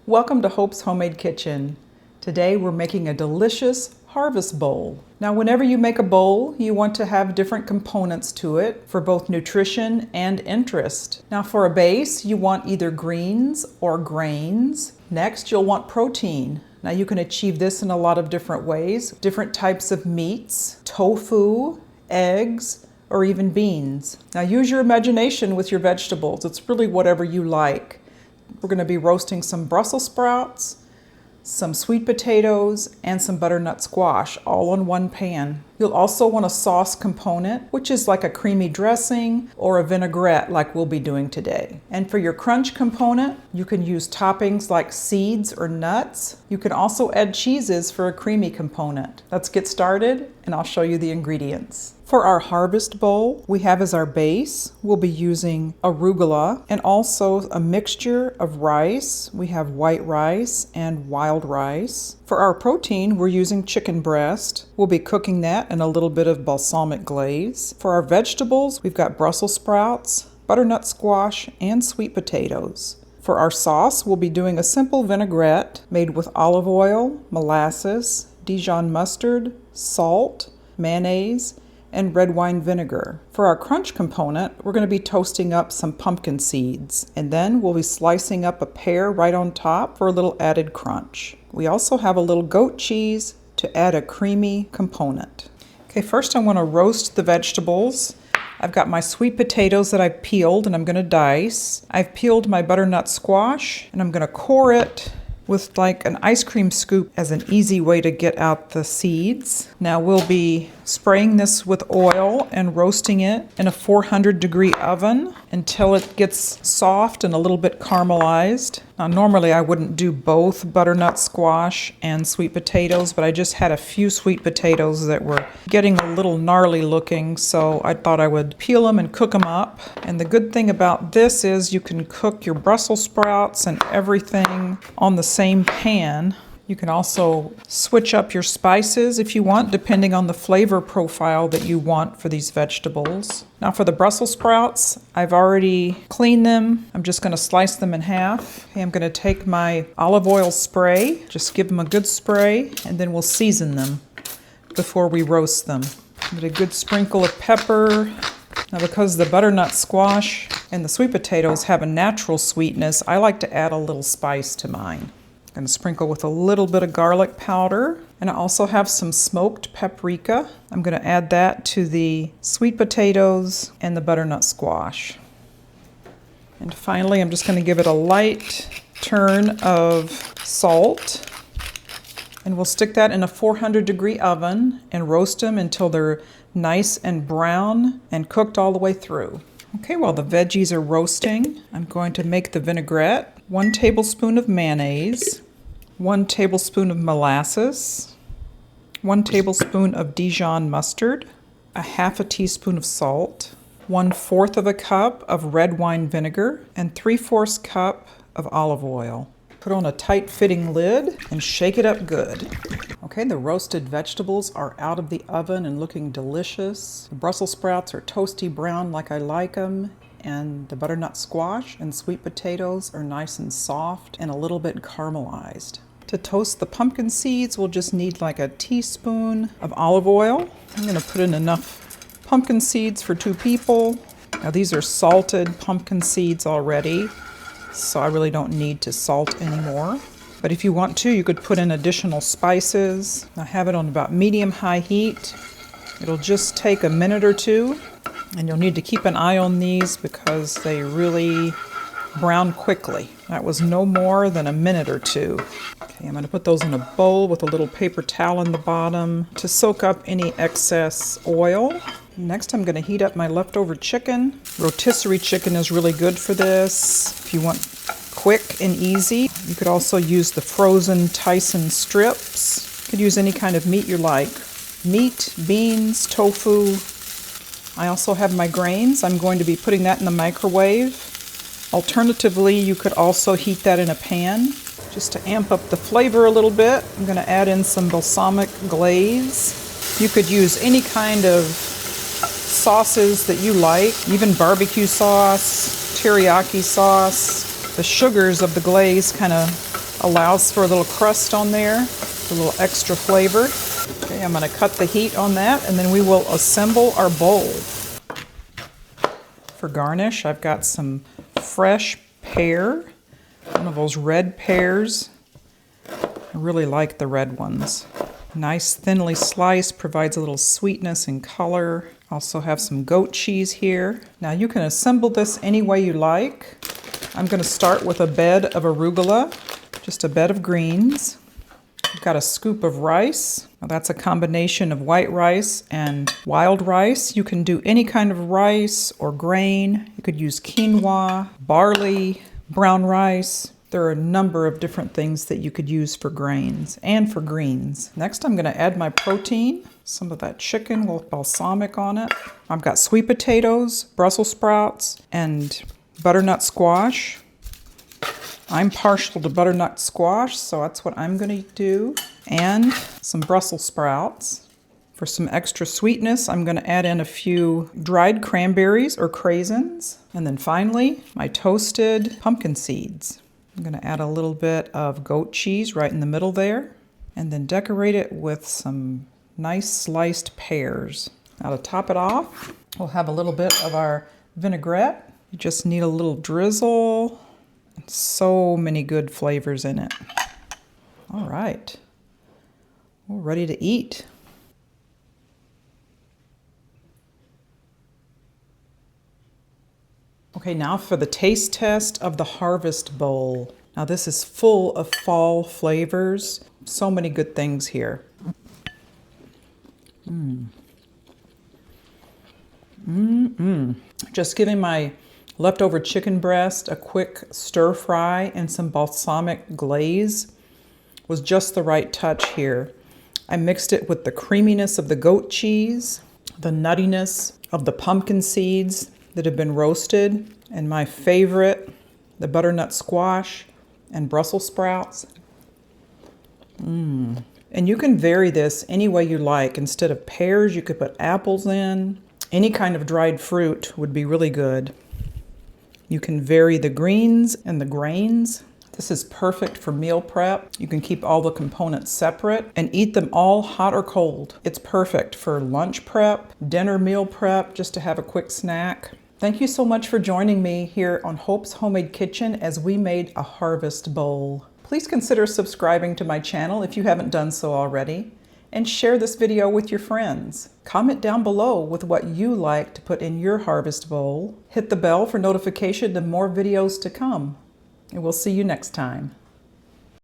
Welcome to Hope's Homemade Kitchen. Today we're making a delicious harvest bowl. Now whenever you make a bowl, you want to have different components to it for both nutrition and interest. Now for a base, you want either greens or grains. Next, you'll want protein. Now you can achieve this in a lot of different ways. Different types of meats, tofu, eggs, or even beans. Now use your imagination with your vegetables. It's really whatever you like. We're going to be roasting some Brussels sprouts, some sweet potatoes, and some butternut squash, all on one pan. You'll also want a sauce component, which is like a creamy dressing or a vinaigrette like we'll be doing today. And for your crunch component, you can use toppings like seeds or nuts. You can also add cheeses for a creamy component. Let's get started and I'll show you the ingredients. For our harvest bowl, we have as our base, we'll be using arugula and also a mixture of rice. We have white rice and wild rice. For our protein, we're using chicken breast. We'll be cooking that in a little bit of balsamic glaze. For our vegetables, we've got Brussels sprouts, butternut squash, and sweet potatoes. For our sauce, we'll be doing a simple vinaigrette made with olive oil, molasses, Dijon mustard, salt, mayonnaise, and red wine vinegar. For our crunch component, we're going to be toasting up some pumpkin seeds, and then we'll be slicing up a pear right on top for a little added crunch. We also have a little goat cheese to add a creamy component. Okay, first I want to roast the vegetables. I've got my sweet potatoes that I've peeled and I'm going to dice. I've peeled my butternut squash and I'm going to core it with like an ice cream scoop as an easy way to get out the seeds. Now we'll be spraying this with oil and roasting it in a 400-degree oven until it gets soft and a little bit caramelized. Now normally I wouldn't do both butternut squash and sweet potatoes, but I just had a few sweet potatoes that were getting a little gnarly looking, so I thought I would peel them and cook them up. And the good thing about this is you can cook your Brussels sprouts and everything on the same pan. You can also switch up your spices if you want, depending on the flavor profile that you want for these vegetables. Now for the Brussels sprouts, I've already cleaned them. I'm just going to slice them in half. Okay, I'm going to take my olive oil spray, just give them a good spray, and then we'll season them before we roast them. Get a good sprinkle of pepper. Now because the butternut squash and the sweet potatoes have a natural sweetness, I like to add a little spice to mine. I'm going to sprinkle with a little bit of garlic powder, and I also have some smoked paprika. I'm going to add that to the sweet potatoes and the butternut squash. And finally, I'm just going to give it a light turn of salt, and we'll stick that in a 400-degree oven and roast them until they're nice and brown and cooked all the way through. Okay, while the veggies are roasting, I'm going to make the vinaigrette. 1 tablespoon of mayonnaise, 1 tablespoon of molasses, 1 tablespoon of Dijon mustard, a half a teaspoon of salt, 1/4 of a cup of red wine vinegar, and 3/4 cup of olive oil. Put on a tight-fitting lid and shake it up good. Okay, the roasted vegetables are out of the oven and looking delicious. The Brussels sprouts are toasty brown like I like them, and the butternut squash and sweet potatoes are nice and soft and a little bit caramelized. To toast the pumpkin seeds, we'll just need like a teaspoon of olive oil. I'm going to put in enough pumpkin seeds for 2 people. Now these are salted pumpkin seeds already, so I really don't need to salt anymore. But if you want to, you could put in additional spices. I have it on about medium-high heat. It'll just take a minute or two, and you'll need to keep an eye on these because they really brown quickly. That was no more than a minute or two. Okay, I'm going to put those in a bowl with a little paper towel in the bottom to soak up any excess oil. Next, I'm going to heat up my leftover chicken. Rotisserie chicken is really good for this. If you want quick and easy, you could also use the frozen Tyson strips. You could use any kind of meat you like. Meat, beans, tofu. I also have my grains. I'm going to be putting that in the microwave. Alternatively, you could also heat that in a pan. Just to amp up the flavor a little bit, I'm going to add in some balsamic glaze. You could use any kind of sauces that you like, even barbecue sauce, teriyaki sauce. The sugars of the glaze kind of Allows for a little crust on there, a little extra flavor. Okay, I'm going to cut the heat on that, and then we will assemble our bowl. For garnish, I've got some fresh pear, one of those red pears. I really like the red ones. Nice thinly sliced, provides a little sweetness and color. Also have some goat cheese here. Now you can assemble this any way you like. I'm going to start with a bed of arugula, just a bed of greens. I've got a scoop of rice. Now that's a combination of white rice and wild rice. You can do any kind of rice or grain. You could use quinoa, barley, brown rice. There are a number of different things that you could use for grains and for greens. Next, I'm going to add my protein, some of that chicken with balsamic on it. I've got sweet potatoes, Brussels sprouts, and butternut squash. I'm partial to butternut squash, so that's what I'm going to do. And some Brussels sprouts. For some extra sweetness, I'm going to add in a few dried cranberries or craisins. And then finally, my toasted pumpkin seeds. I'm going to add a little bit of goat cheese right in the middle there, and then decorate it with some nice sliced pears. Now to top it off, we'll have a little bit of our vinaigrette. You just need a little drizzle. So many good flavors in it. All right, we're ready to eat. Okay, now for the taste test of the Harvest Bowl. Now this is full of fall flavors. So many good things here. Just giving my leftover chicken breast a quick stir fry and some balsamic glaze was just the right touch here. I mixed it with the creaminess of the goat cheese, the nuttiness of the pumpkin seeds that have been roasted, and my favorite, the butternut squash and Brussels sprouts. And you can vary this any way you like. Instead of pears, you could put apples in. Any kind of dried fruit would be really good. You can vary the greens and the grains. This is perfect for meal prep. You can keep all the components separate and eat them all hot or cold. It's perfect for lunch prep, dinner meal prep, just to have a quick snack. Thank you so much for joining me here on Hope's Homemade Kitchen as we made a harvest bowl. Please consider subscribing to my channel if you haven't done so already, and share this video with your friends. Comment down below with what you like to put in your harvest bowl. Hit the bell for notification of more videos to come. And we'll see you next time.